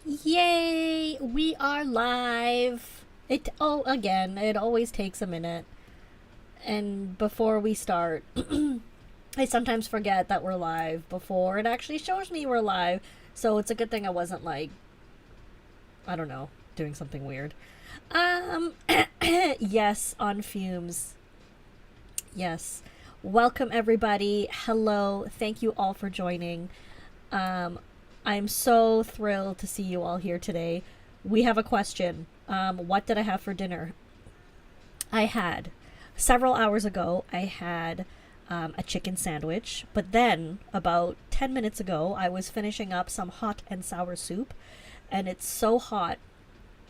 Yay! We are live. Again, it always takes a minute. And before we start, I sometimes forget that we're live before it actually shows me we're live. So it's a good thing I wasn't like, I don't know, doing something weird. Um, yes, on fumes. Yes. Welcome, everybody. Hello. Thank you all for joining. Um, I'm so thrilled to see you all here today. We have a question. What did I have for dinner? I had, several hours ago, I had a chicken sandwich, but then, about 10 minutes ago, I was finishing up some hot and sour soup, and it's so hot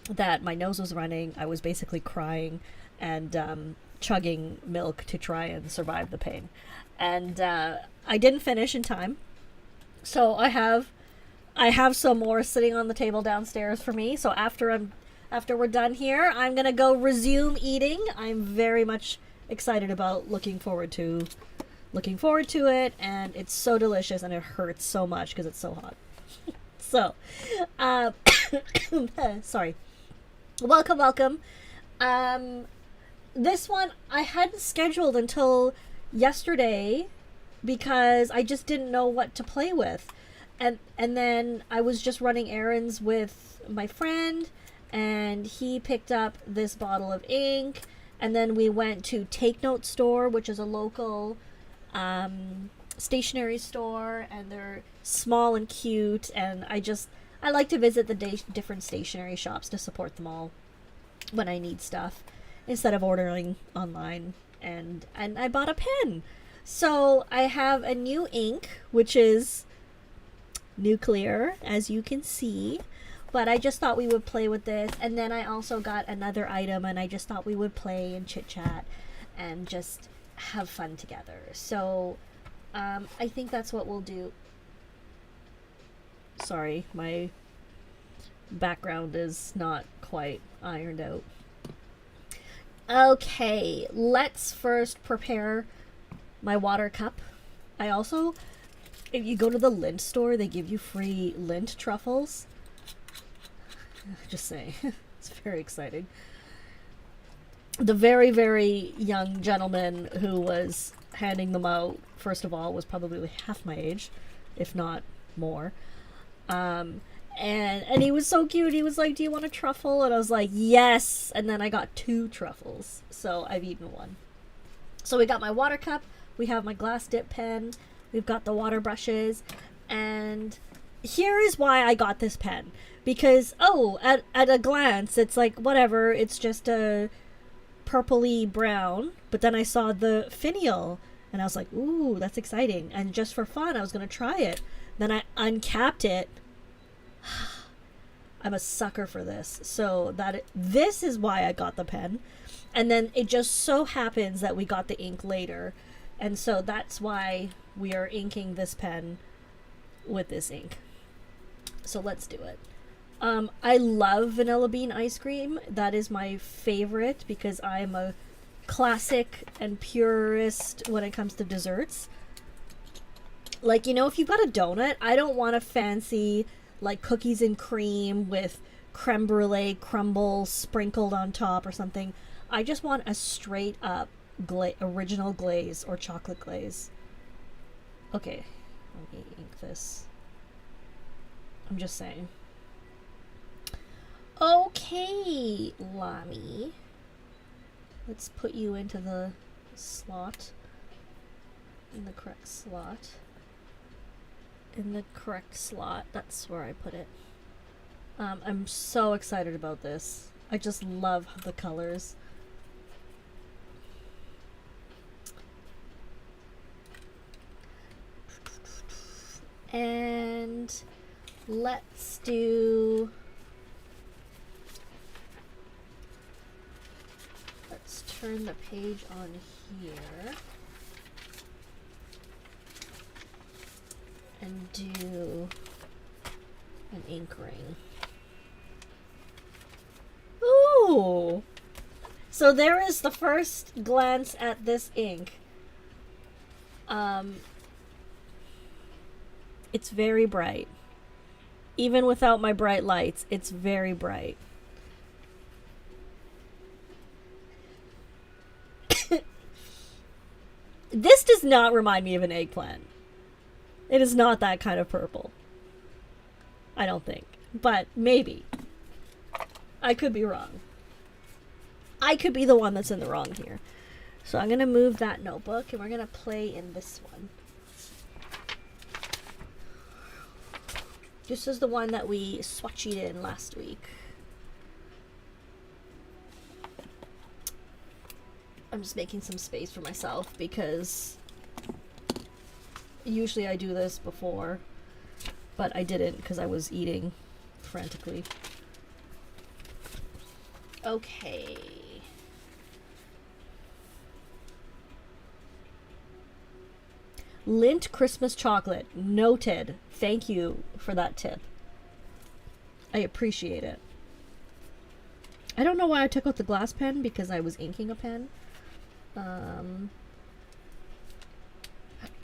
that my nose was running. I was basically crying and chugging milk to try and survive the pain. And I didn't finish in time, so I have some more sitting on the table downstairs for me. So after we're done here, I'm gonna go resume eating. I'm very much excited about looking forward to it, and it's so delicious, and it hurts so much because it's so hot. So, uh, sorry. Welcome, welcome. Um, this one I hadn't scheduled until yesterday because I just didn't know what to play with. And then I was just running errands with my friend, and he picked up this bottle of ink, and then we went to Take Note store, which is a local stationery store, and they're small and cute, and I like to visit the different stationery shops to support them all when I need stuff instead of ordering online. And I bought a pen. So I have a new ink, which is nuclear, as you can see, but I just thought we would play with this. And then I also got another item, and I just thought we would play and chit chat and just have fun together. So I think that's what we'll do. Sorry, my background is not quite ironed out. Okay, let's first prepare my water cup. I also, if you go to the lint store, they give you free lint truffles. Just saying. It's very exciting. The very, very young gentleman who was handing them out, first of all, was probably half my age, if not more. And he was so cute. He was like, "Do you want a truffle?" And I was like, "Yes." And then I got 2 truffles. So I've eaten one. So we got my water cup. We have my glass dip pen. We've got the water brushes. And here is why I got this pen. Because, at a glance, it's like, whatever. It's just a purpley brown. But then I saw the finial. And I was like, ooh, that's exciting. And just for fun, I was going to try it. Then I uncapped it. I'm a sucker for this. So this is why I got the pen. And then it just so happens that we got the ink later. And so that's why we are inking this pen with this ink. So let's do it. I love vanilla bean ice cream. That is my favorite because I'm a classic and purist when it comes to desserts. Like, if you've got a donut, I don't want a fancy, like, cookies and cream with creme brulee crumble sprinkled on top or something. I just want a straight up original glaze or chocolate glaze. Okay, let me ink this. I'm just saying. Okay, Lami. Let's put you into the slot. In the correct slot. In the correct slot. That's where I put it. I'm so excited about this. I just love the colors. And let's turn the page on here and do an ink ring. Ooh! So there is the first glance at this ink. It's very bright. Even without my bright lights, it's very bright. This does not remind me of an eggplant. It is not that kind of purple. I don't think. But maybe. I could be wrong. I could be the one that's in the wrong here. So I'm going to move that notebook and we're going to play in this one. This is the one that we swatchied in last week. I'm just making some space for myself because usually I do this before, but I didn't because I was eating frantically. Okay. Lindt Christmas chocolate. Noted. Thank you for that tip. I appreciate it. I don't know why I took out the glass pen because I was inking a pen.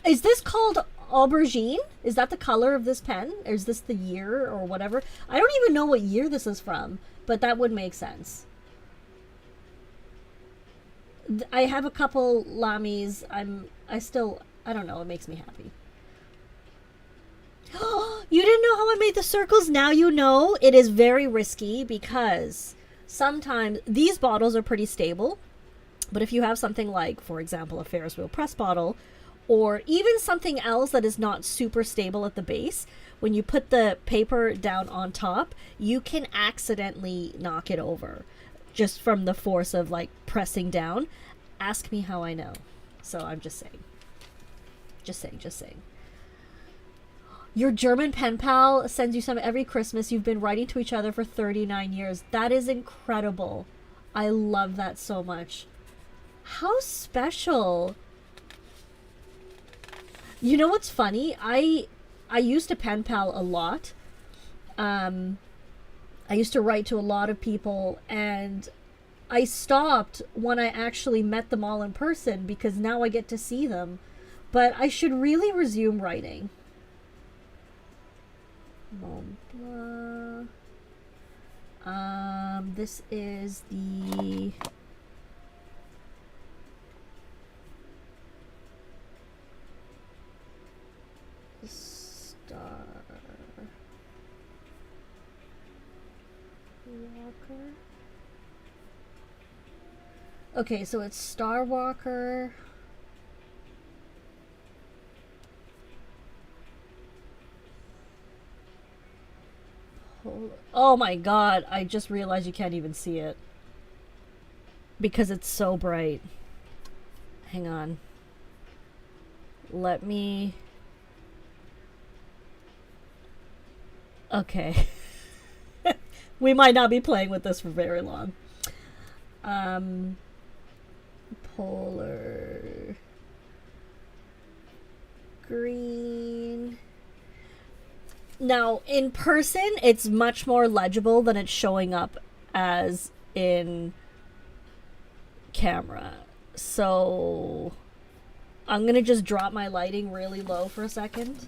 Is this called aubergine? Is that the color of this pen? Or is this the year or whatever? I don't even know what year this is from, but that would make sense. I have a couple Lamies. I don't know, it makes me happy. You didn't know how I made the circles? Now you know. It is very risky because sometimes these bottles are pretty stable. But if you have something like, for example, a Ferris wheel press bottle, or even something else that is not super stable at the base, when you put the paper down on top, you can accidentally knock it over just from the force of like pressing down. Ask me how I know. So I'm just saying. Just saying. Your German pen pal sends you some every Christmas. You've been writing to each other for 39 years. That is incredible. I love that so much. How special. You know what's funny? I used to pen pal a lot. I used to write to a lot of people, and I stopped when I actually met them all in person because now I get to see them. But I should really resume writing. Montblanc. This is the Star Walker. Okay, so it's Star Walker. Oh my god, I just realized you can't even see it because it's so bright. Hang on. Let me... Okay. We might not be playing with this for very long. Polar green. Now, in person, it's much more legible than it's showing up as in camera. So I'm going to just drop my lighting really low for a second.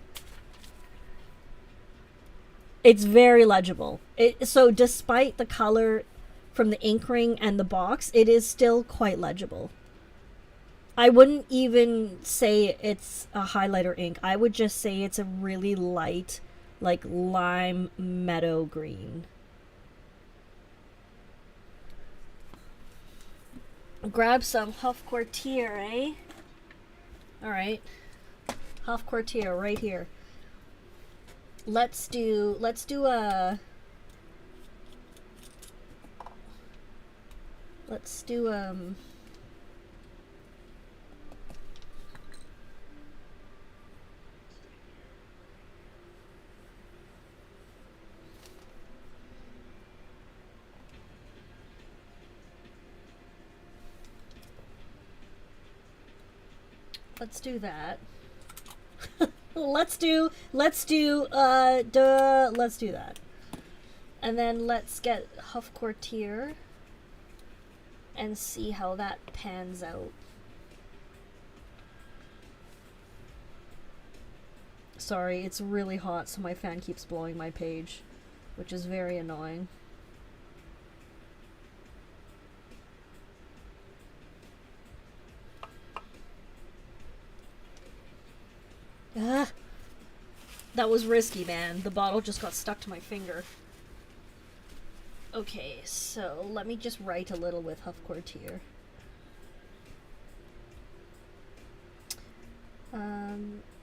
It's very legible. So despite the color from the ink ring and the box, it is still quite legible. I wouldn't even say it's a highlighter ink. I would just say it's a really light, like lime meadow green. Grab some Huff Quartier, eh? Alright. Huff Quartier right here. Let's do that. let's do that. And then let's get Huff Quartier and see how that pans out. Sorry, it's really hot, so my fan keeps blowing my page, which is very annoying. Ah, that was risky, man. The bottle just got stuck to my finger. Okay, so let me just write a little with Huff Courtier.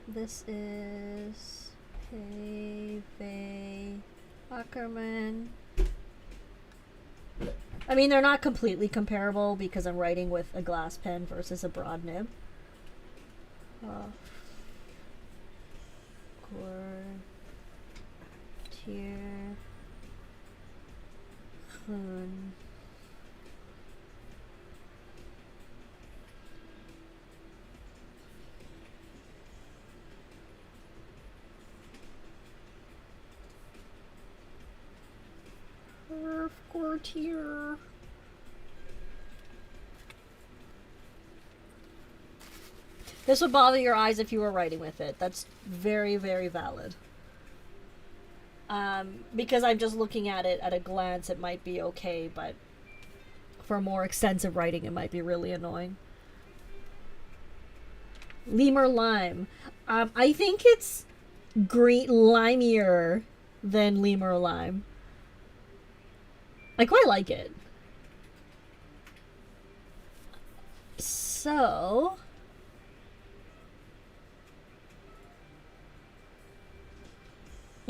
This is Akkerman. I mean, they're not completely comparable because I'm writing with a glass pen versus a broad nib. Courtier. Courtier. This would bother your eyes if you were writing with it. That's very, very valid. Because I'm just looking at it at a glance, it might be okay, but for more extensive writing, it might be really annoying. Lemur Lime. I think it's green, limier than Lemur Lime. I quite like it. So...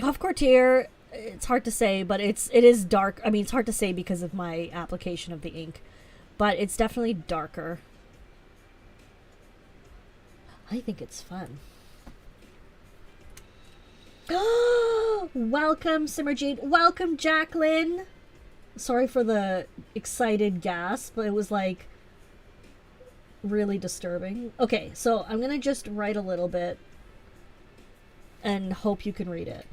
Huff Courtier, it's hard to say, but it is dark. I mean, it's hard to say because of my application of the ink, but it's definitely darker. I think it's fun. Welcome, Simmerjeet. Welcome, Jacqueline. Sorry for the excited gasp, but it was like really disturbing. Okay, so I'm gonna just write a little bit and hope you can read it.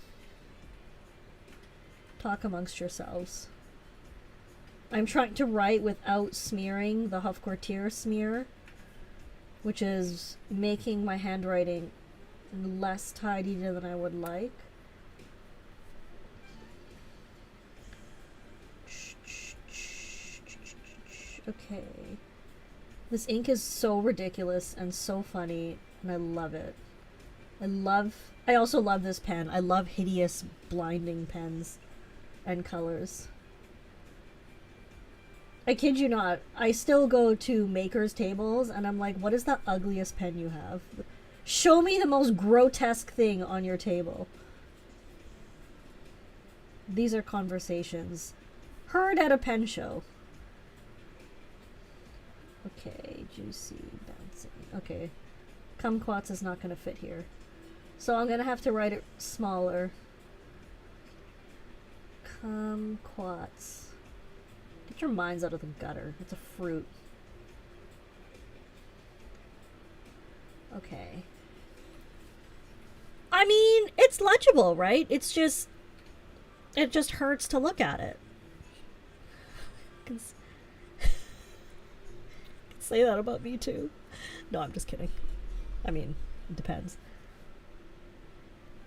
Talk amongst yourselves. I'm trying to write without smearing the Huff Courtier smear, which is making my handwriting less tidy than I would like. Okay. This ink is so ridiculous and so funny, and I love it. I also love this pen. I love hideous, blinding pens and colors. I kid you not, I still go to makers' tables and I'm like, what is the ugliest pen you have? Show me the most grotesque thing on your table. These are conversations heard at a pen show. Okay, juicy, bouncing. Okay, kumquats is not going to fit here. So I'm going to have to write it smaller. Kumquats. Get your minds out of the gutter. It's a fruit. Okay. I mean, it's legible, right? It's just... It just hurts to look at it. Can say that about me too. No, I'm just kidding. I mean, it depends.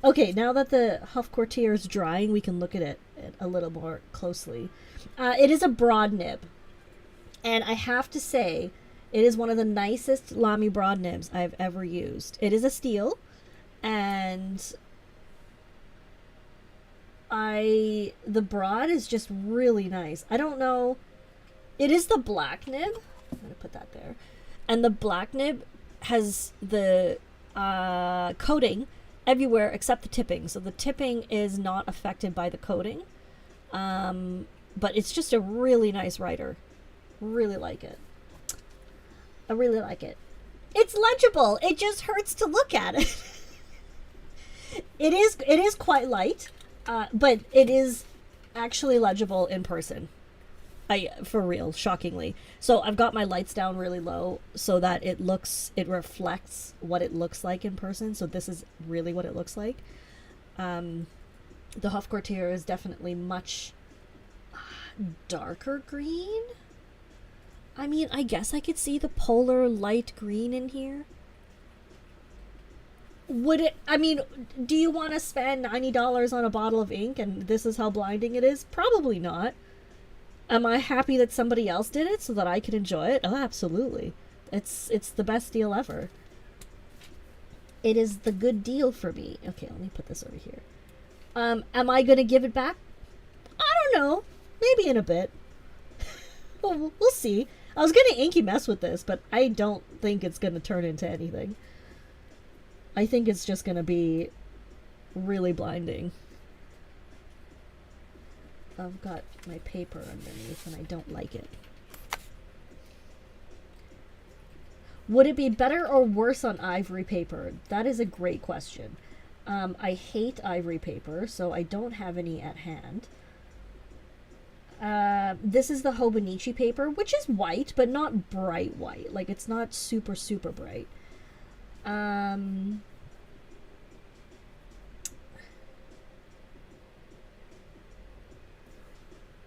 Okay, now that the Huff Courtier is drying, we can look at it a little more closely. It is a broad nib. And I have to say, it is one of the nicest Lamy broad nibs I've ever used. It is a steel, and the broad is just really nice. I don't know. It is the black nib. I'm going to put that there. And the black nib has the coating everywhere except the tipping. So the tipping is not affected by the coating. But it's just a really nice writer. Really like it. I really like it. It's legible. It just hurts to look at it. It is quite light, but it is actually legible in person. For real, shockingly. So I've got my lights down really low so that it reflects what it looks like in person. So this is really what it looks like. The Huff Courtier is definitely much darker green. I mean, I guess I could see the polar light green in here. Would it, I mean, do you want to spend $90 on a bottle of ink and this is how blinding it is? Probably not. Am I happy that somebody else did it so that I could enjoy it? Oh, absolutely. It's the best deal ever. It is the good deal for me. Okay, let me put this over here. Am I going to give it back? I don't know. Maybe in a bit. We'll see. I was going to Inky mess with this, but I don't think it's going to turn into anything. I think it's just going to be really blinding. I've got my paper underneath and I don't like it. Would it be better or worse on ivory paper? That is a great question. I hate ivory paper, so I don't have any at hand. This is the Hobonichi paper, which is white, but not bright white. Like, it's not super, super bright.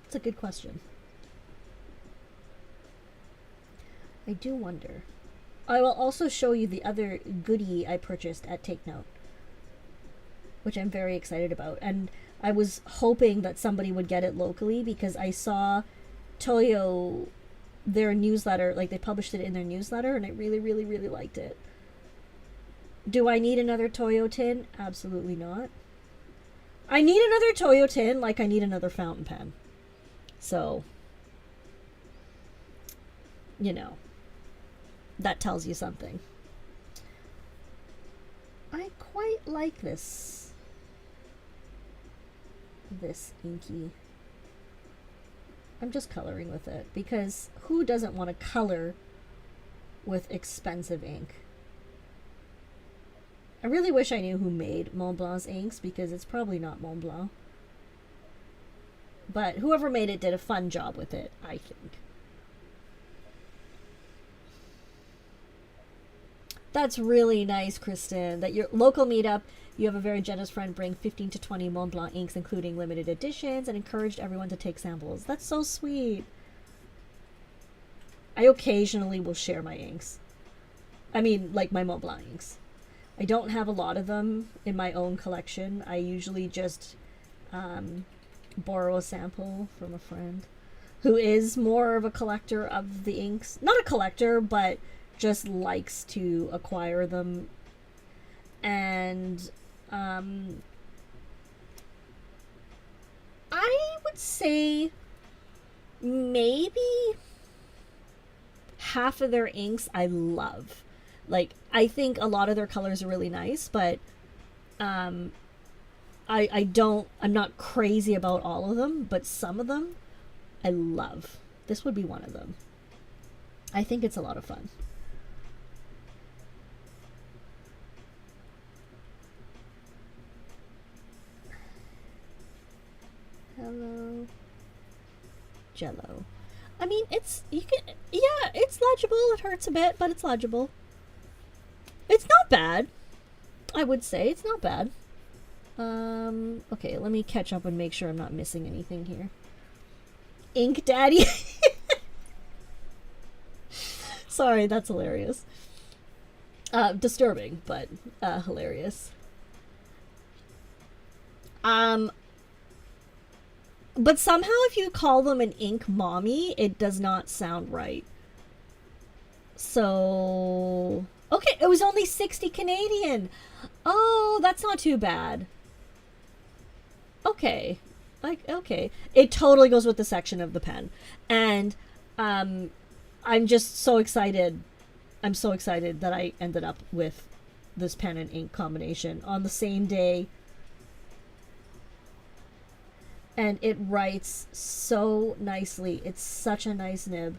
It's a good question. I do wonder. I will also show you the other goodie I purchased at Take Note, which I'm very excited about. And I was hoping that somebody would get it locally because I saw Toyo, their newsletter, like they published it in their newsletter, and I really, really, really liked it. Do I need another Toyo tin? Absolutely not. I need another Toyo tin like I need another fountain pen. So, you know, that tells you something. I quite like this Inky. I'm just coloring with it because who doesn't want to color with expensive ink? I really wish I knew who made Montblanc's inks because it's probably not Montblanc. But whoever made it did a fun job with it, I think. That's really nice, Kristen. That your local meetup, you have a very generous friend bring 15 to 20 Montblanc inks, including limited editions, and encouraged everyone to take samples. That's so sweet. I occasionally will share my inks. I mean, like my Montblanc inks. I don't have a lot of them in my own collection. I usually just borrow a sample from a friend who is more of a collector of the inks. Not a collector, but just likes to acquire them. And I would say maybe half of their inks I love. Like, I think a lot of their colors are really nice, but I'm not crazy about all of them, but some of them I love. This would be one of them. I think it's a lot of fun. Hello. Jello. I mean, it's legible. It hurts a bit, but it's legible. It's not bad. I would say it's not bad. Okay, let me catch up and make sure I'm not missing anything here. Ink Daddy. Sorry, that's hilarious. Disturbing, but hilarious. But somehow if you call them an ink mommy, it does not sound right. So, okay, it was only 60 Canadian. Oh, that's not too bad. Okay. Okay. It totally goes with the section of the pen. And I'm just so excited. I'm so excited that I ended up with this pen and ink combination on the same day. And it writes so nicely. It's such a nice nib.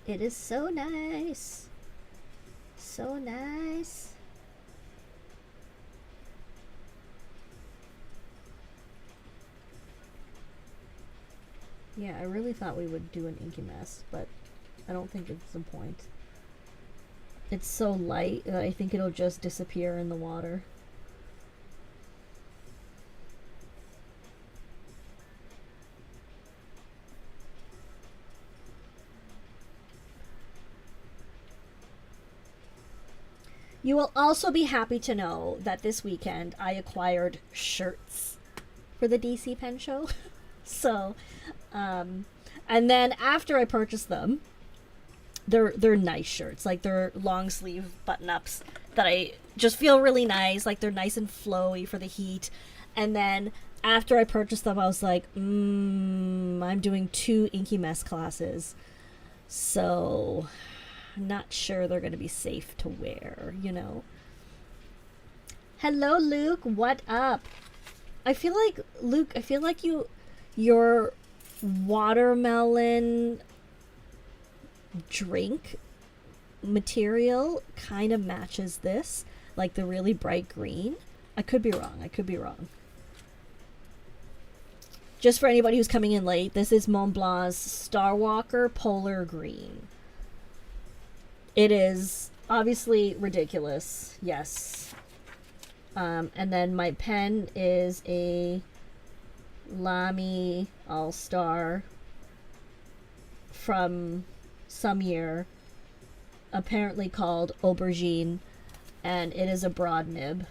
It is so nice. So nice. Yeah, I really thought we would do an inky mess, but I don't think it's the point. It's so light that I think it'll just disappear in the water. You will also be happy to know that this weekend I acquired shirts for the DC Pen Show. So, and then after I purchased them, they're nice shirts. Like, they're long sleeve button ups that I just feel really nice. Like, they're nice and flowy for the heat. And then after I purchased them, I was like, I'm doing 2 Inky Mess classes. So, I'm not sure they're going to be safe to wear, you know. Hello, Luke. What up? I feel like, Luke, your watermelon drink material kind of matches this, like the really bright green. I could be wrong. Just for anybody who's coming in late, this is Montblanc's Starwalker Polar Green. It is obviously ridiculous, yes. And then my pen is a Lamy All-Star from some year, apparently called Aubergine, and it is a broad nib,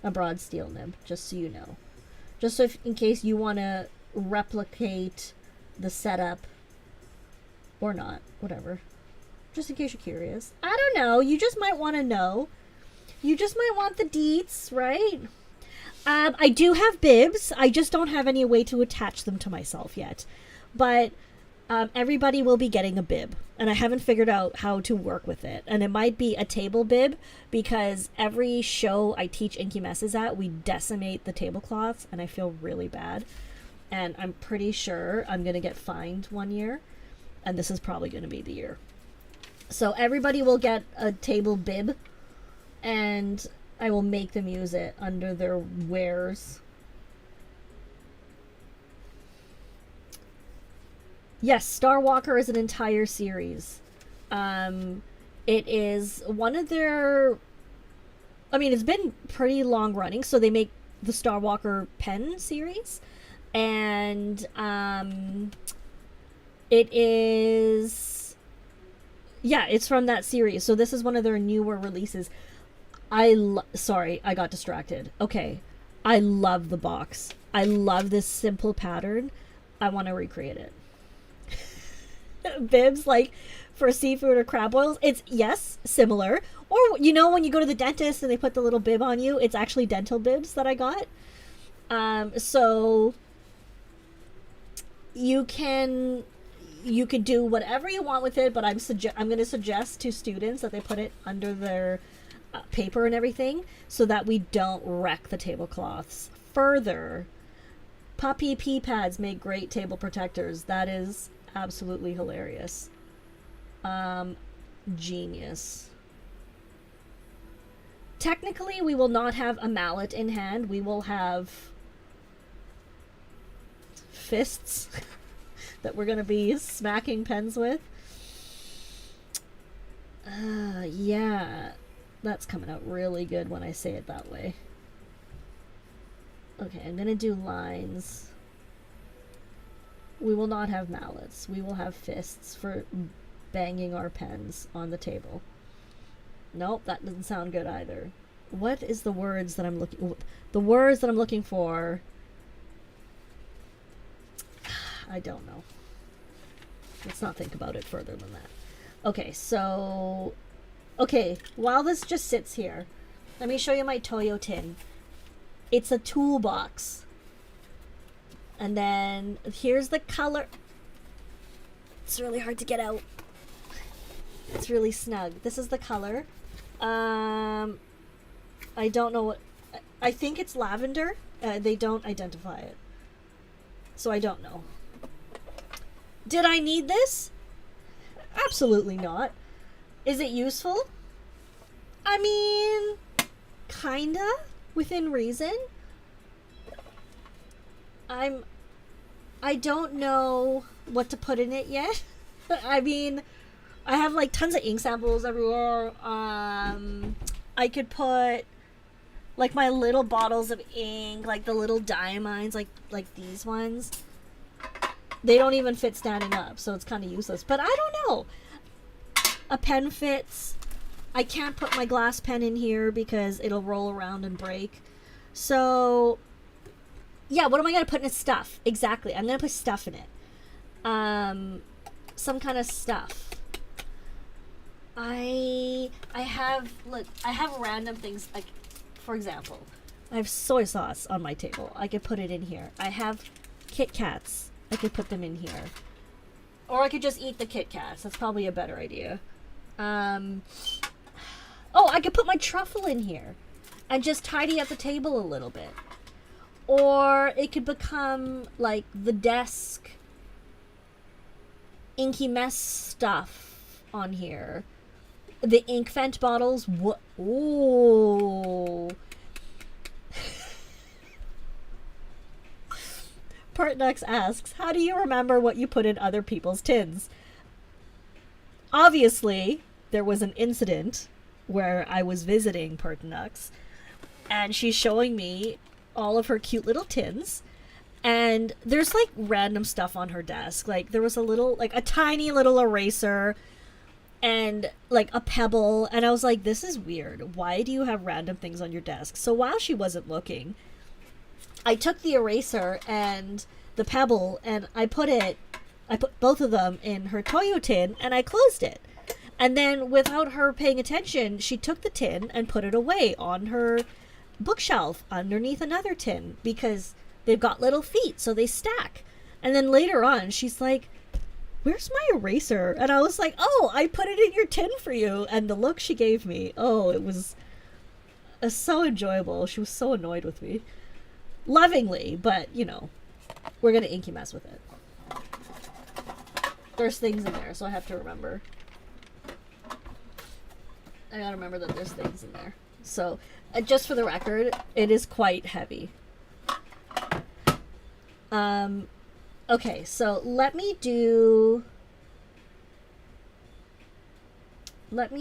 a broad steel nib, just so you know. Just so in case you want to replicate the setup or not, whatever. Just in case you're curious. I don't know, you just might want to know. You just might want the deets, right? I do have bibs. I just don't have any way to attach them to myself yet. But everybody will be getting a bib. And I haven't figured out how to work with it. And it might be a table bib, because every show I teach Inky Messes at, we decimate the tablecloths, and I feel really bad. And I'm pretty sure I'm going to get fined one year. And this is probably going to be the year. So everybody will get a table bib, and I will make them use it under their wares. Yes, Starwalker is an entire series. It is one of their... I mean, it's been pretty long running, so they make the Starwalker pen series. And it is... yeah, it's from that series. So this is one of their newer releases. Sorry, I got distracted. Okay, I love the box. I love this simple pattern. I want to recreate it. Bibs, like, for seafood or crab boils, it's, yes, similar. Or, you know, when you go to the dentist and they put the little bib on you, it's actually dental bibs that I got. So you could do whatever you want with it, but I'm going to suggest to students that they put it under their paper and everything, so that we don't wreck the tablecloths. Further, puppy pee pads make great table protectors. That is absolutely hilarious. Genius. Technically, we will not have a mallet in hand. We will have fists that we're going to be smacking pens with. Yeah, that's coming out really good when I say it that way. Okay, I'm going to do lines. We will not have mallets. We will have fists for banging our pens on the table. Nope, that doesn't sound good either. What is the words that I'm looking... the words that I'm looking for... I don't know. Let's not think about it further than that. Okay, so... okay, while this just sits here, let me show you my Toyo tin. It's a toolbox. And then here's the color. It's really hard to get out. It's really snug. This is the color. I don't know what... I think it's lavender. They don't identify it. So I don't know. Did I need this? Absolutely not. Is it useful? I mean, kinda, within reason. I don't know what to put in it yet. I mean, I have like tons of ink samples everywhere. I could put like my little bottles of ink, like the little diamides, like these ones. They don't even fit standing up, so it's kind of useless. But I don't know. A pen fits. I can't put my glass pen in here because it'll roll around and break. So, yeah, what am I going to put in its stuff? Exactly. I'm going to put stuff in it. Some kind of stuff. I have random things, like, for example, I have soy sauce on my table. I could put it in here. I have Kit Kats. I could put them in here. Or I could just eat the Kit Kats. That's probably a better idea. Oh, I could put my truffle in here and just tidy up the table a little bit. Or it could become like the desk inky mess stuff on here. The ink vent bottles. What? Ooh. Pertnux asks, how do you remember what you put in other people's tins? Obviously, there was an incident where I was visiting Pertnux, and she's showing me all of her cute little tins, and there's like random stuff on her desk. Like there was a tiny little eraser and like a pebble, and I was like, this is weird. Why do you have random things on your desk? So while she wasn't looking, I took the eraser and the pebble and I put both of them in her Toyo tin and I closed it. And then without her paying attention, she took the tin and put it away on her bookshelf underneath another tin because they've got little feet, so they stack. And then later on, she's like, where's my eraser? And I was like, oh, I put it in your tin for you. And the look she gave me, oh, it was so enjoyable. She was so annoyed with me. Lovingly, but, you know, we're going to inky mess with it. There's things in there, so I have to remember. I gotta remember that there's things in there. So, just for the record, it is quite heavy. Okay, so let me do one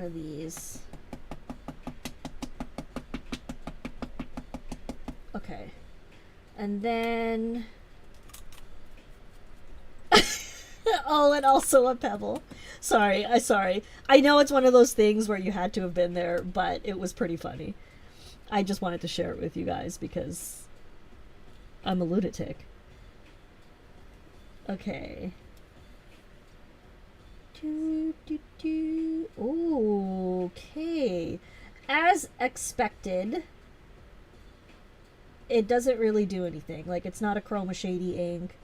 of these. Okay. And then oh, and also a pebble. Sorry. I know it's one of those things where you had to have been there, but it was pretty funny. I just wanted to share it with you guys because I'm a lunatic. Okay. Okay. As expected, it doesn't really do anything. Like, it's not a chroma shady ink.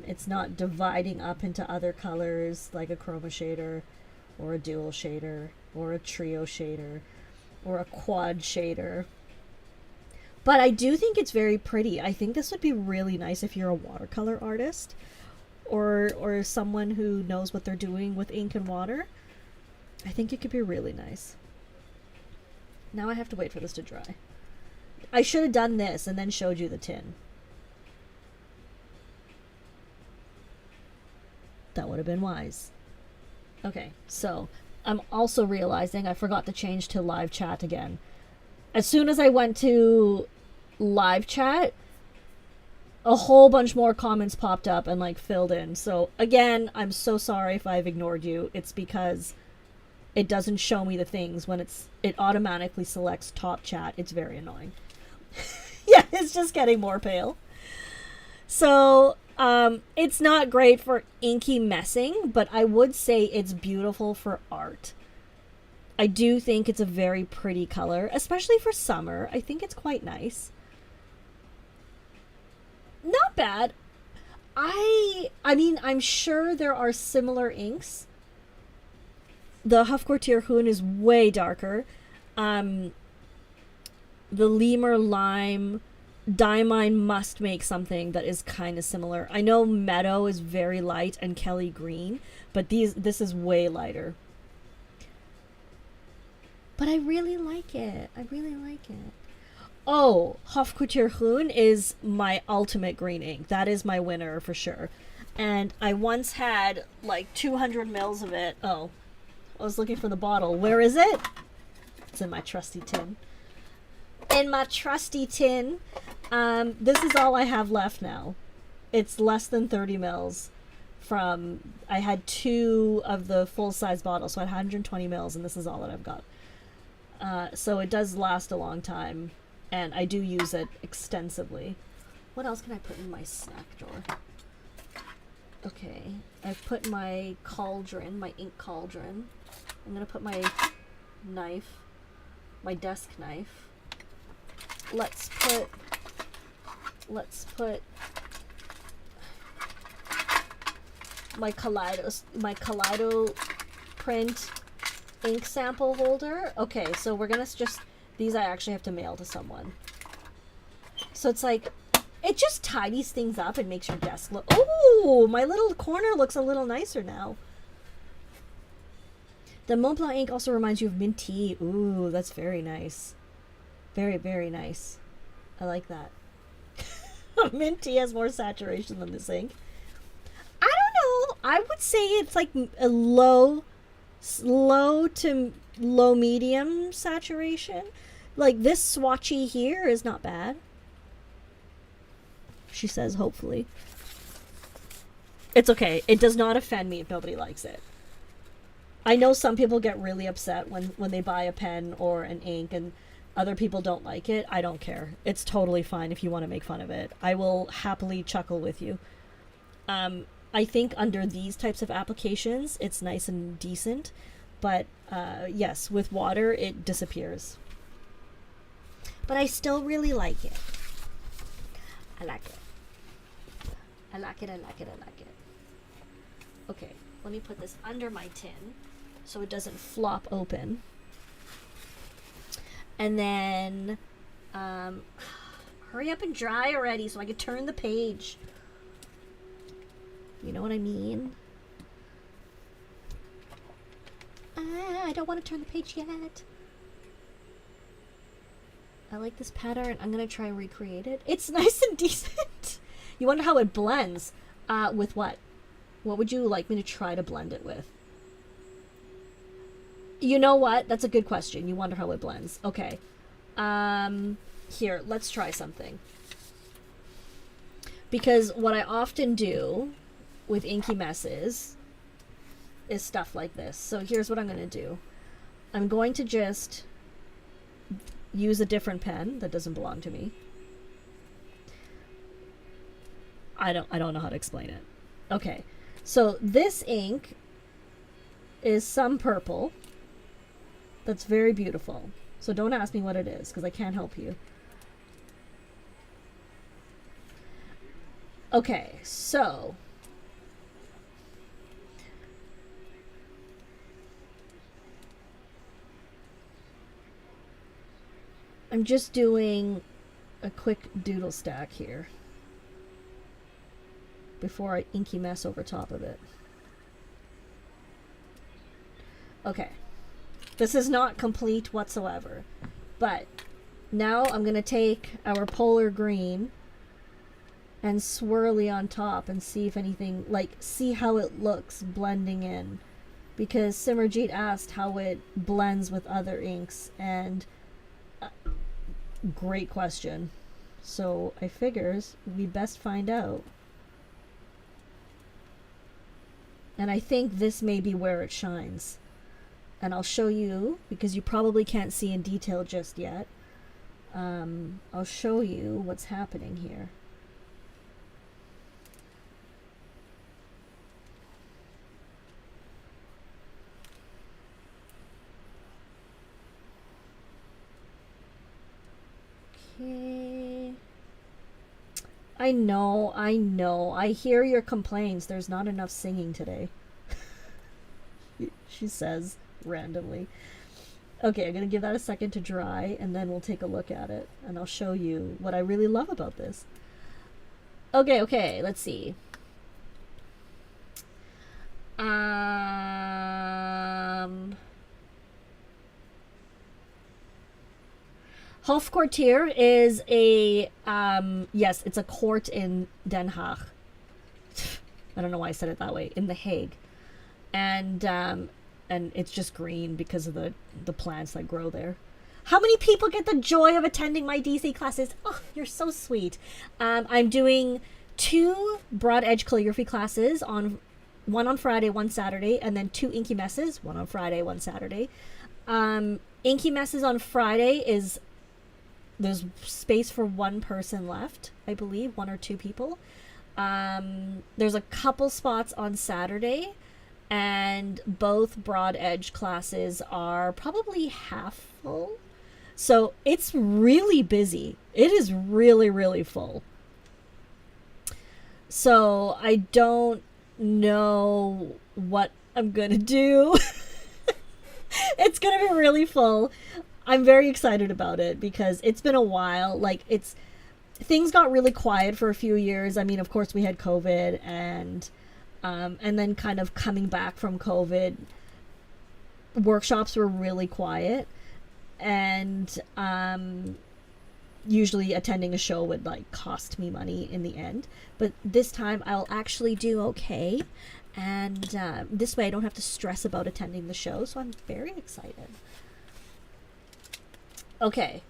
It's not dividing up into other colors like a chroma shader or a dual shader or a trio shader or a quad shader. But I do think it's very pretty. I think this would be really nice if you're a watercolor artist or someone who knows what they're doing with ink and water. I think it could be really nice. Now I have to wait for this to dry. I should have done this and then showed you the tin. That would have been wise. Okay, so I'm also realizing I forgot to change to live chat again. As soon as I went to live chat, a whole bunch more comments popped up and like filled in. So again, I'm so sorry if I've ignored you. It's because it doesn't show me the things when it automatically selects top chat. It's very annoying. Yeah, it's just getting more pale. So it's not great for inky messing, but I would say it's beautiful for art. I do think it's a very pretty color, especially for summer. I think it's quite nice. Not bad. I mean, I'm sure there are similar inks. The Hofkwartier Hoon is way darker. The Lemur Lime Diamine must make something that is kind of similar. I know Meadow is very light and Kelly Green, but this is way lighter. But I really like it. I really like it. Oh, Hofkwartier Hoon is my ultimate green ink. That is my winner for sure. And I once had like 200 mils of it. Oh, I was looking for the bottle. Where is it? It's in my trusty tin. In my trusty tin. This is all I have left now. It's less than 30 mils. I had 2 of the full-size bottles, so I had 120 mils, and this is all that I've got. So it does last a long time, and I do use it extensively. What else can I put in my snack drawer? Okay, I've put my cauldron, my ink cauldron. I'm gonna put my knife, my desk knife. Let's put my Kaleido print ink sample holder. Okay, so we're gonna just, these I actually have to mail to someone. So it's like, it just tidies things up and makes your desk look, oh, my little corner looks a little nicer now. The Mont Blanc ink also reminds you of mint tea. Ooh, that's very nice. Very, very nice. I like that. Mint tea has more saturation than this ink. I don't know. I would say it's like a low to low medium saturation. Like this swatchy here is not bad. She says, hopefully. It's okay. It does not offend me if nobody likes it. I know some people get really upset when they buy a pen or an ink and other people don't like it. I don't care. It's totally fine if you want to make fun of it. I will happily chuckle with you. I think under these types of applications, it's nice and decent. But yes, with water, it disappears. But I still really like it. I like it. I like it, I like it, I like it. Okay, let me put this under my tin so it doesn't flop open. And then, hurry up and dry already so I can turn the page. You know what I mean? I don't want to turn the page yet. I like this pattern. I'm going to try and recreate it. It's nice and decent. You wonder how it blends. With what? What would you like me to try to blend it with? You know what? That's a good question. You wonder how it blends. Okay. Here, let's try something. Because what I often do with inky messes is stuff like this. So here's what I'm going to do. I'm going to just use a different pen that doesn't belong to me. I don't know how to explain it. Okay. So this ink is some purple. That's very beautiful. So don't ask me what it is because I can't help you. Okay, so I'm just doing a quick doodle stack here before I inky mess over top of it. Okay. This is not complete whatsoever, but now I'm going to take our polar green and swirly on top and see if anything, like, see how it looks blending in. Because Simmerjeet asked how it blends with other inks, and great question. So I figures we best find out. And I think this may be where it shines. And I'll show you, because you probably can't see in detail just yet. I'll show you what's happening here. Okay. I know. I hear your complaints. There's not enough singing today. She says randomly. Okay, I'm gonna give that a second to dry and then we'll take a look at it and I'll show you what I really love about this. Okay, let's see. Hofkwartier is a yes, it's a court in Den Haag. I don't know why I said it that way. In The Hague. And it's just green because of the plants that grow there. How many people get the joy of attending my DC classes? Oh, you're so sweet. I'm doing 2 broad edge calligraphy classes on one on Friday, one Saturday, and then 2 Inky messes, one on Friday, one Saturday. Inky messes on Friday is, there's space for 1 person left, I believe, 1 or 2 people. There's a couple spots on Saturday, and both broad edge classes are probably half full. So it's really busy. It is really, really full. So I don't know what I'm gonna do. It's gonna be really full. I'm very excited about it because it's been a while. Like, things got really quiet for a few years. I mean, of course we had COVID, and then kind of coming back from COVID, workshops were really quiet, and usually attending a show would like cost me money in the end. But this time I'll actually do okay, and this way I don't have to stress about attending the show, so I'm very excited. Okay,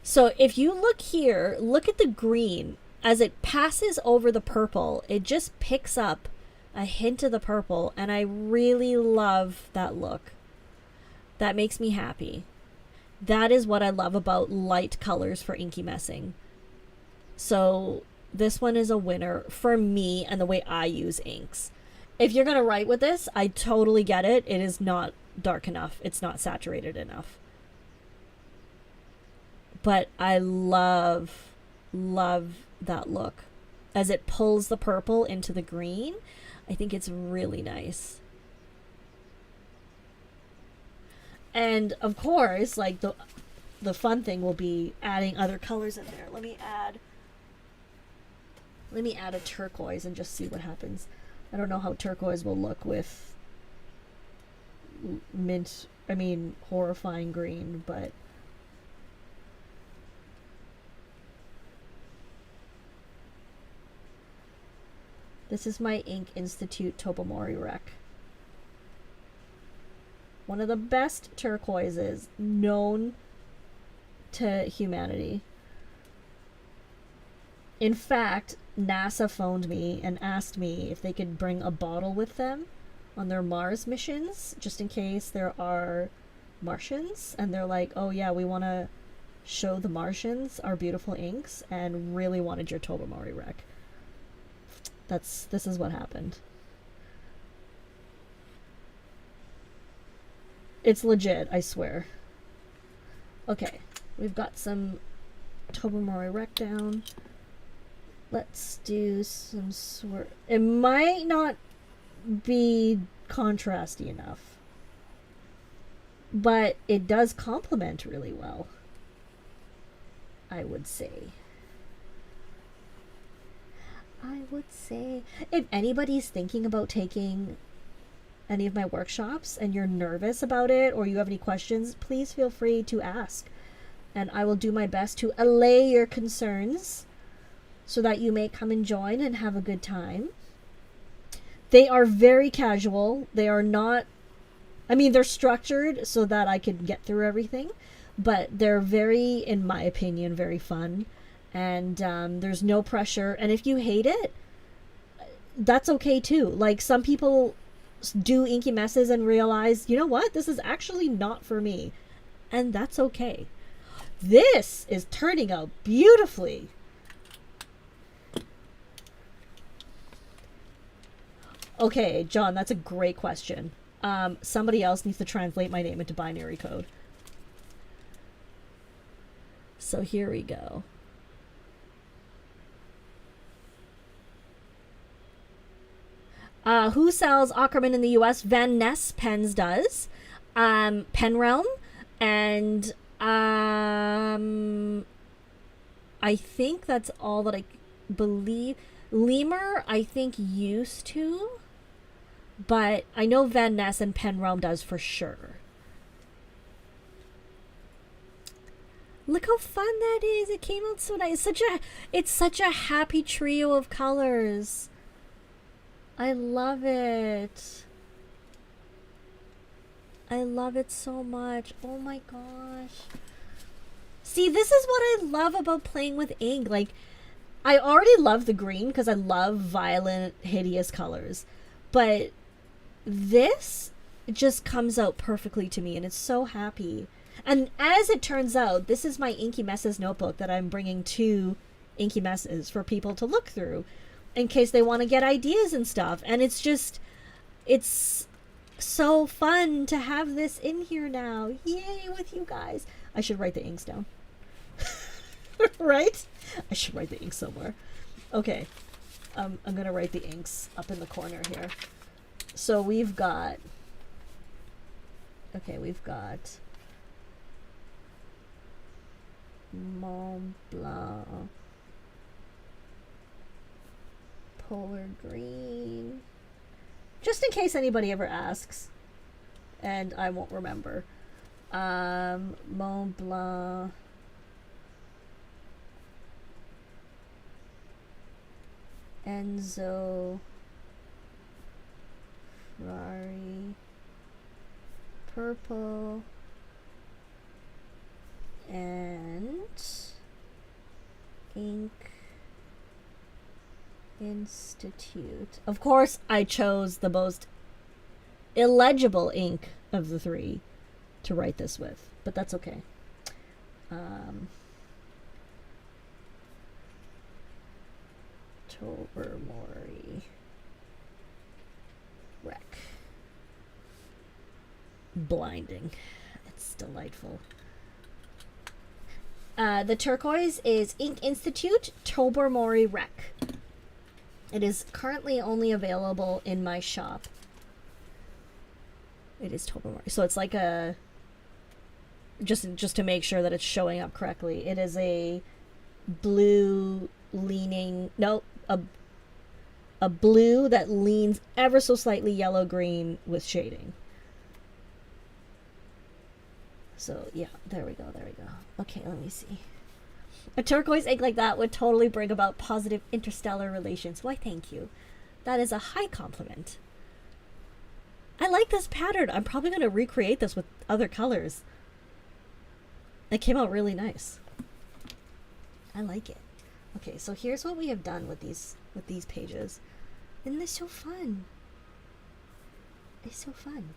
so if you look here, look at the green. As it passes over the purple, it just picks up a hint of the purple, and I really love that look. That makes me happy. That is what I love about light colors for inky messing. So this one is a winner for me and the way I use inks. If you're going to write with this, I totally get it. It is not dark enough. It's not saturated enough. But I love that look. As it pulls the purple into the green, I think it's really nice. And of course, like the fun thing will be adding other colors in there. Let me add a turquoise and just see what happens. I don't know how turquoise will look with horrifying green, but this is my Ink Institute Tobomori Rec. One of the best turquoises known to humanity. In fact, NASA phoned me and asked me if they could bring a bottle with them on their Mars missions, just in case there are Martians. And they're like, oh yeah, we want to show the Martians our beautiful inks and really wanted your Tobomori Rec. This is what happened. It's legit, I swear. Okay, we've got some Tobomori Rec down. Let's do some it might not be contrasty enough, but it does complement really well, I would say. If anybody's thinking about taking any of my workshops and you're nervous about it or you have any questions, please feel free to ask, and I will do my best to allay your concerns so that you may come and join and have a good time. They are very casual. They are not, they're structured so that I can get through everything, but they're very, in my opinion, very fun. And there's no pressure. And if you hate it, that's okay too. Like, some people do inky messes and realize, you know what, this is actually not for me. And that's okay. This is turning out beautifully. Okay, John, that's a great question. Somebody else needs to translate my name into binary code. So here we go. Who sells Akkerman in the US? Van Ness Pens does. Pen Realm. And I think that's all that I believe. Lemur, I think, used to. But I know Van Ness and Pen Realm does for sure. Look how fun that is. It came out so nice. It's such a happy trio of colors. I love it. I love it so much. Oh my gosh. See, this is what I love about playing with ink. Like, I already love the green because I love violent, hideous colors. But this just comes out perfectly to me, and it's so happy. And as it turns out, this is my Inky Messes notebook that I'm bringing to Inky Messes for people to look through in case they want to get ideas and stuff. And it's just, it's so fun to have this in here now. Yay, with you guys. I should write the inks down. Right? I should write the inks somewhere. Okay. I'm going to write the inks up in the corner here. So we've got... Okay, we've got... Montblanc, Polar Green, just in case anybody ever asks and I won't remember. Montblanc, Enzo, Ferrari, Purple, and inkquisitive. Of course, I chose the most illegible ink of the three to write this with, but that's okay. Tobermory Wreck. Blinding. It's delightful. The turquoise is Ink Institute Tobermory Wreck. It is currently only available in my shop. It is Tobermory. So it's like a... Just to make sure that it's showing up correctly. It is a blue leaning... No, a blue that leans ever so slightly yellow-green with shading. So, yeah, there we go, there we go. Okay, let me see. A turquoise ink like that would totally bring about positive interstellar relations. Why, thank you. That is a high compliment. I like this pattern. I'm probably going to recreate this with other colors. It came out really nice. I like it. Okay, so here's what we have done with these pages. Isn't this so fun? It's so fun.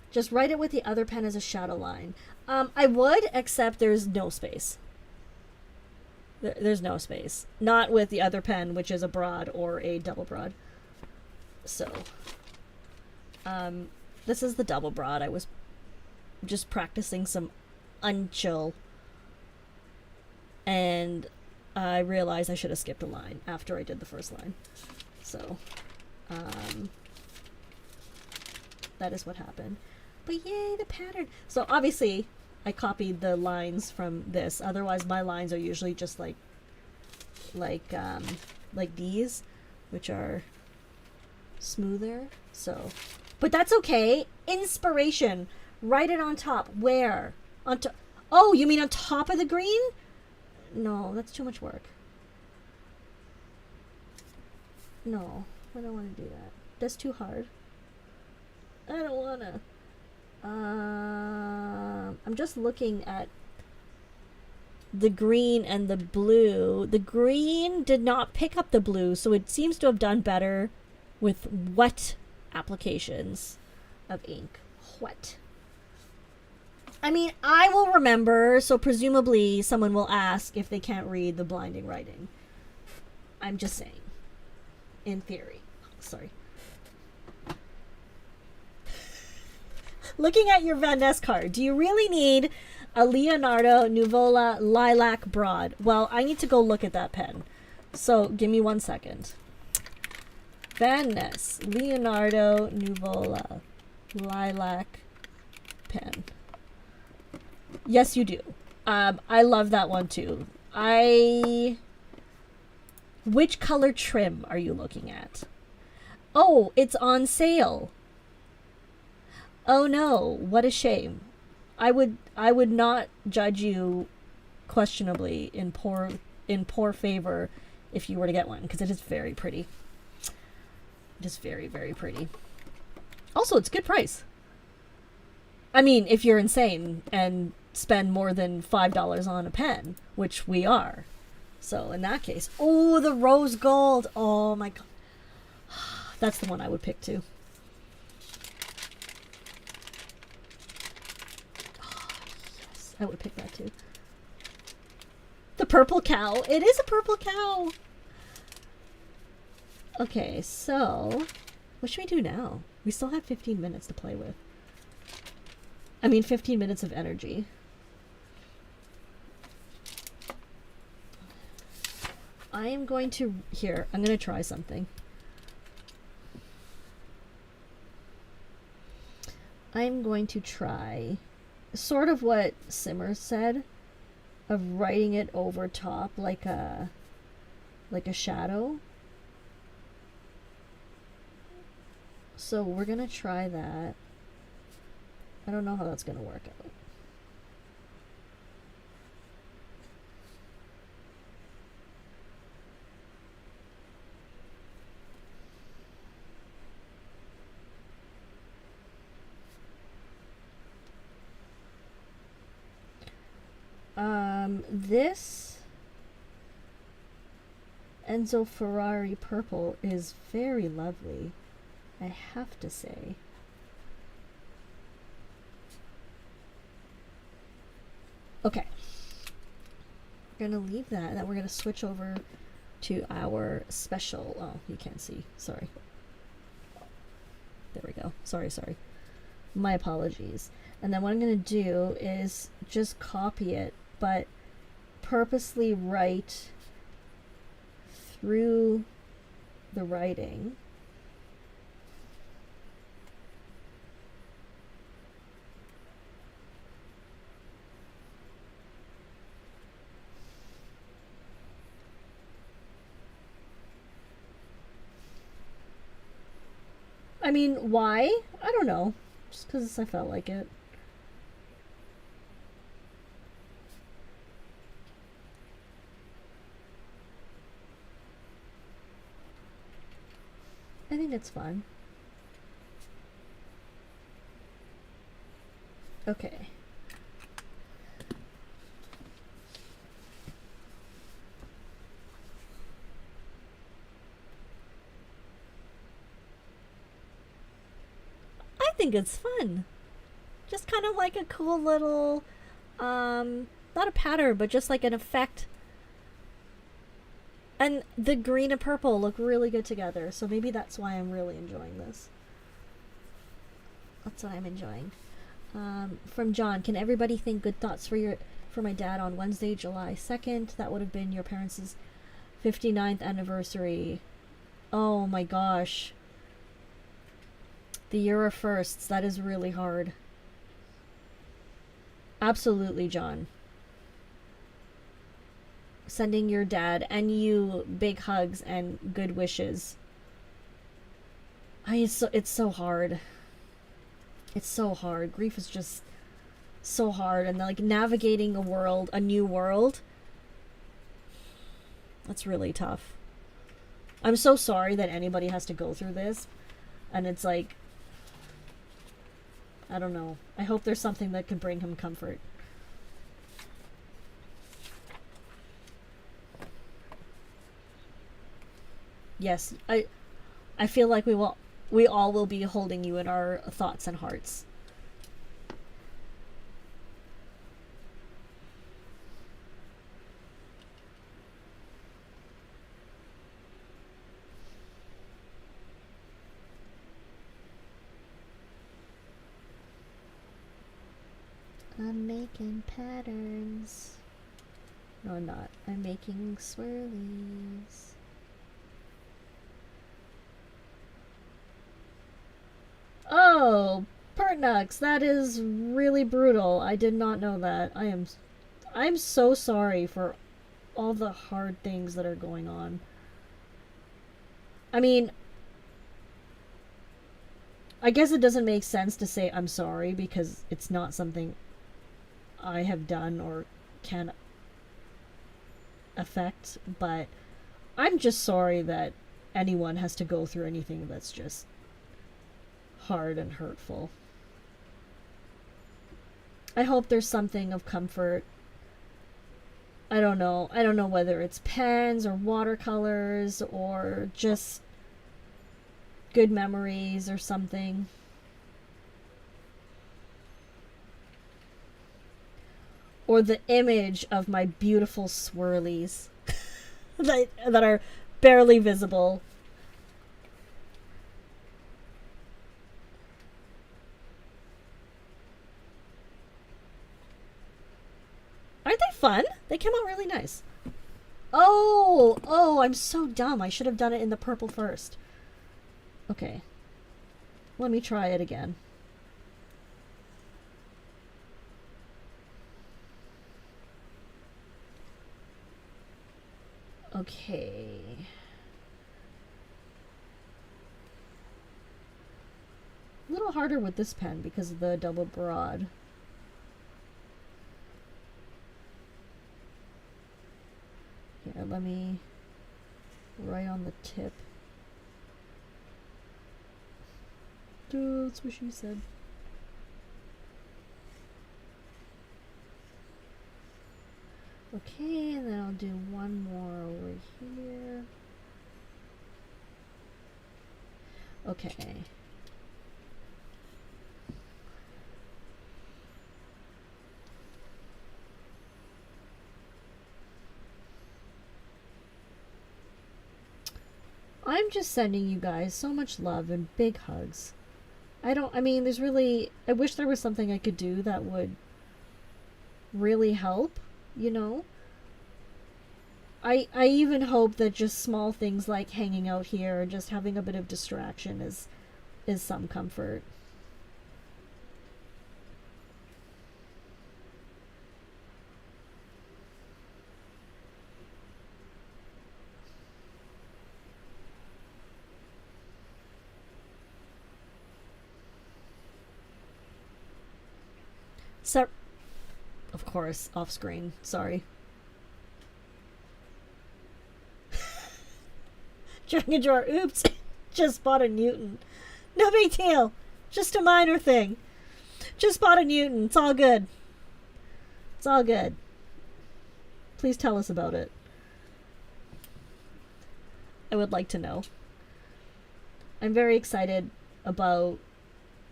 Just write it with the other pen as a shadow line. I would, except there's no space. There's no space. Not with the other pen, which is a broad or a double broad. So, this is the double broad. I was just practicing some unchill. And I realized I should have skipped a line after I did the first line. So, that is what happened. But yay, the pattern. So obviously I copied the lines from this. Otherwise my lines are usually just like these, which are smoother. So, but that's okay. Inspiration. Write it on top. Where? On top. Oh, you mean on top of the green? No, that's too much work. No, I don't want to do that. That's too hard. I don't wanna. I'm just looking at the green and the blue. The green did not pick up the blue, so it seems to have done better with wet applications of ink. What? I mean, I will remember, so presumably someone will ask if they can't read the blinding writing. I'm just saying. In theory. Sorry. Looking at your Van Ness card, do you really need a Leonardo Nuvola Lilac Broad? Well, I need to go look at that pen. So, give me 1 second. Van Ness Leonardo Nuvola Lilac pen. Yes, you do. I love that one too. Which color trim are you looking at? Oh, it's on sale. Oh no, what a shame. I would not judge you questionably in poor favor if you were to get one, because it is very pretty. It is very, very pretty. Also, it's a good price. I mean, if you're insane and spend more than $5 on a pen, which we are. So in that case, oh, the rose gold. Oh my god. That's the one I would pick too. Oh, yes, I would pick that too. The purple cow. It is a purple cow. Okay, so what should we do now? We still have 15 minutes to play with. I mean, 15 minutes of energy. I am going to... Here, I'm going to try something. I'm going to try sort of what Simmer said, of writing it over top like a shadow. So we're going to try that. I don't know how that's going to work out. This Enzo Ferrari purple is very lovely, I have to say. Okay. We're going to leave that, and then we're going to switch over to our special... Oh, you can't see. Sorry. There we go. Sorry. My apologies. And then what I'm going to do is just copy it, but purposely write through the writing. I mean, why? I don't know. Just because I felt like it. I think it's fun. Okay. I think it's fun. Just kind of like a cool little, not a pattern, but just like an effect. And the green and purple look really good together, so maybe that's why I'm really enjoying this. That's what I'm enjoying. From John, can everybody think good thoughts for my dad on Wednesday, July 2nd? That would have been your parents' 59th anniversary. Oh my gosh. The year of firsts, that is really hard. Absolutely, John. Sending your dad and you big hugs and good wishes. It's so hard. It's so hard. Grief is just so hard, and like navigating a new world. That's really tough. I'm so sorry that anybody has to go through this, and it's like, I don't know. I hope there's something that can bring him comfort. Yes, I feel like we all will be holding you in our thoughts and hearts. I'm making patterns. No, I'm not. I'm making swirlies. Oh, Pertnux, that is really brutal. I did not know that. I'm so sorry for all the hard things that are going on. I mean, I guess it doesn't make sense to say I'm sorry because it's not something I have done or can affect, but I'm just sorry that anyone has to go through anything that's just hard and hurtful. I hope there's something of comfort. I don't know. I don't know whether it's pens or watercolors or just good memories or something. Or the image of my beautiful swirlies that are barely visible. Aren't they fun? They came out really nice. Oh, I'm so dumb. I should have done it in the purple first. Okay. Let me try it again. Okay. A little harder with this pen because of the double broad. Here, let me write on the tip. That's what she said. Okay, and then I'll do one more over here. Okay. I'm just sending you guys so much love and big hugs. I mean, there's really, I wish there was something I could do that would really help, you know? I even hope that just small things like hanging out here and just having a bit of distraction is some comfort. So, of course, off screen. Sorry. Dragon drawer. Oops. Just bought a Newton. No big deal. Just a minor thing. Just bought a Newton. It's all good. It's all good. Please tell us about it. I would like to know. I'm very excited about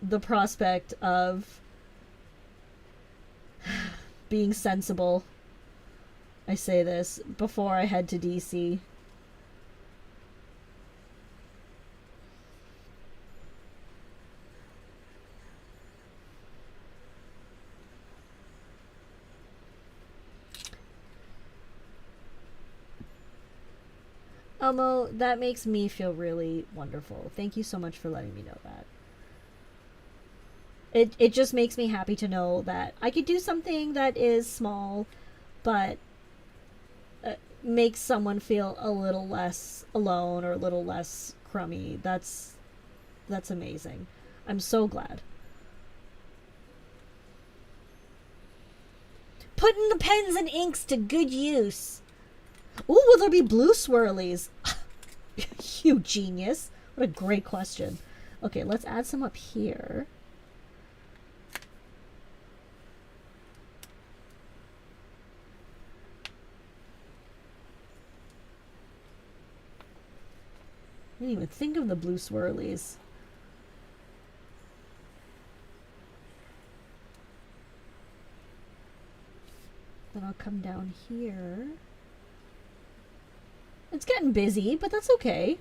the prospect of being sensible. I say this before I head to DC. Elmo, that makes me feel really wonderful. Thank you so much for letting me know that. It just makes me happy to know that I could do something that is small, but makes someone feel a little less alone or a little less crummy. That's amazing. I'm so glad. Putting the pens and inks to good use. Ooh, will there be blue swirlies? You genius. What a great question. Okay, let's add some up here. I didn't even think of the blue swirlies. Then I'll come down here. It's getting busy, but that's okay.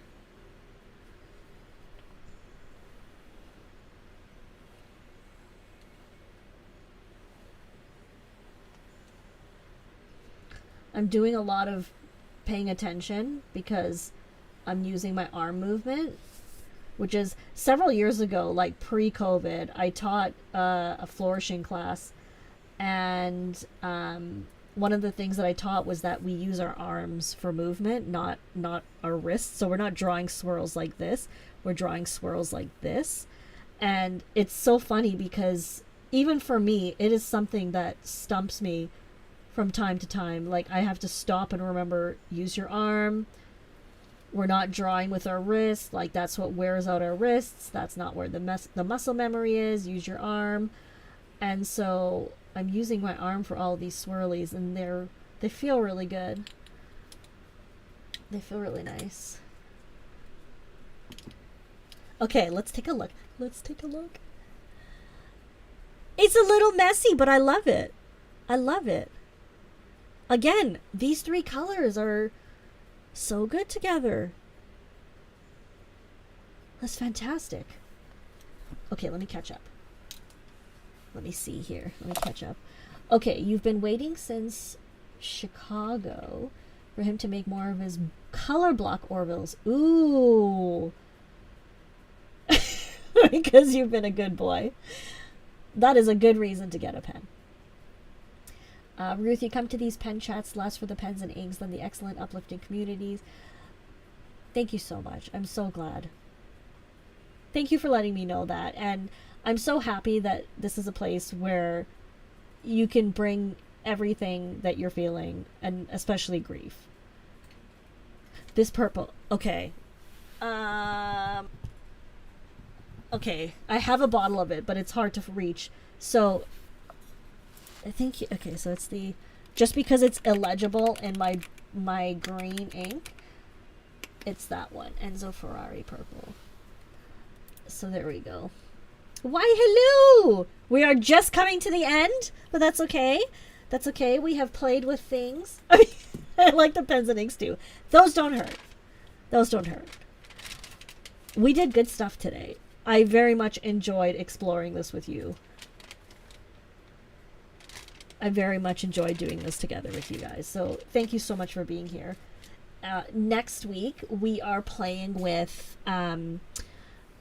I'm doing a lot of paying attention because I'm using my arm movement, which is several years ago, like pre-COVID, I taught a flourishing class, and one of the things that I taught was that we use our arms for movement, not our wrists. So we're not drawing swirls like this, we're drawing swirls like this. And it's so funny because even for me, it is something that stumps me from time to time. Like, I have to stop and remember, use your arm. We're not drawing with our wrists. Like, that's what wears out our wrists. That's not where the muscle memory is. Use your arm. And so I'm using my arm for all these swirlies, and they feel really good. They feel really nice. Okay, let's take a look. Let's take a look. It's a little messy, but I love it. I love it. Again, these three colors are so good together. That's fantastic. Okay, let me catch up. Let me see here. Let me catch up. Okay, you've been waiting since Chicago for him to make more of his color block Orville's. Ooh. Because you've been a good boy. That is a good reason to get a pen. Ruth, you come to these pen chats less for the pens and inks than the excellent uplifting communities. Thank you so much. I'm so glad. Thank you for letting me know that. And I'm so happy that this is a place where you can bring everything that you're feeling, and especially grief. This purple. Okay. Okay, I have a bottle of it, but it's hard to reach. So, I think, okay, so it's the, just because it's illegible in my green ink, it's that one, Enzo Ferrari purple. So there we go. Why, hello! We are just coming to the end, but that's okay. That's okay. We have played with things. I mean, I like the pens and inks too. Those don't hurt. Those don't hurt. We did good stuff today. I very much enjoyed exploring this with you. I very much enjoyed doing this together with you guys. So thank you so much for being here. Next week, we are playing with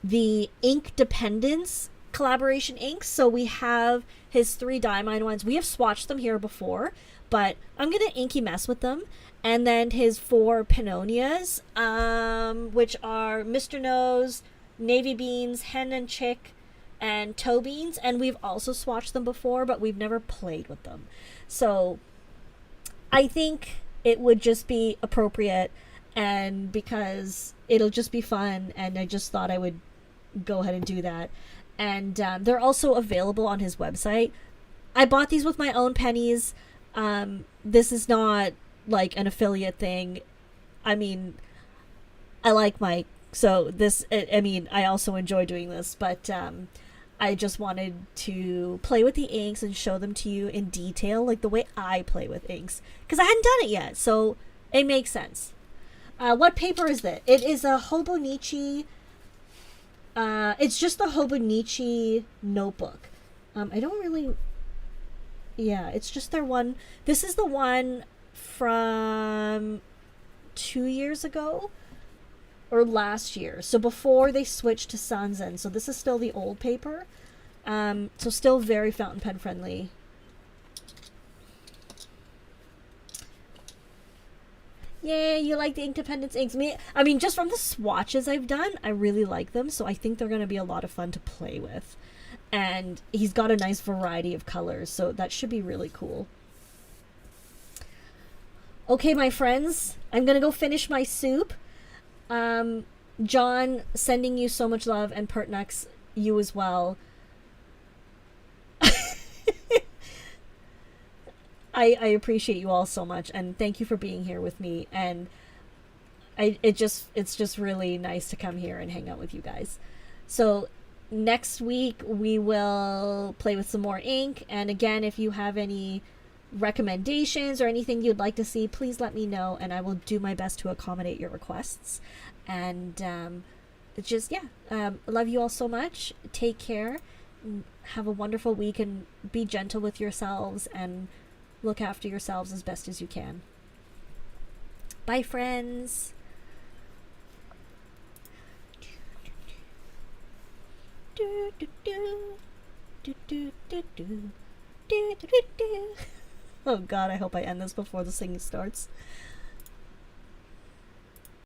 the Ink Dependence collaboration inks. So we have his 3 diamine ones. We have swatched them here before, but I'm going to Inky mess with them. And then his 4 Pannonias, which are Mr. Nose, Navy Beans, Hen and Chick, and Toe Beans. And we've also swatched them before, but we've never played with them. So I think it would just be appropriate, and because it'll just be fun, and I just thought I would go ahead and do that. And they're also available on his website. I bought these with my own pennies. This is not like an affiliate thing. I mean, I like Mike, so this, I mean, I also enjoy doing this, but I just wanted to play with the inks and show them to you in detail, like the way I play with inks, because I hadn't done it yet, so it makes sense. What paper is that? It is a Hobonichi. It's just the Hobonichi notebook. I don't really... Yeah, it's just their one... This is the one from 2 years ago? Or last year. So before they switched to Sanzen. So this is still the old paper. So still very fountain pen friendly. Yay, you like the Ink Dependence inks. I mean, just from the swatches I've done, I really like them. So I think they're going to be a lot of fun to play with. And he's got a nice variety of colors. So that should be really cool. Okay, my friends. I'm going to go finish my soup. John, sending you so much love, and Pertnex, you as well. I appreciate you all so much, and thank you for being here with me, and it's just really nice to come here and hang out with you guys. So next week we will play with some more ink, and again, if you have any recommendations or anything you'd like to see, please let me know, and I will do my best to accommodate your requests. And just, yeah, love you all so much. Take care. Have a wonderful week, and be gentle with yourselves, and look after yourselves as best as you can. Bye, friends. Oh God, I hope I end this before the singing starts.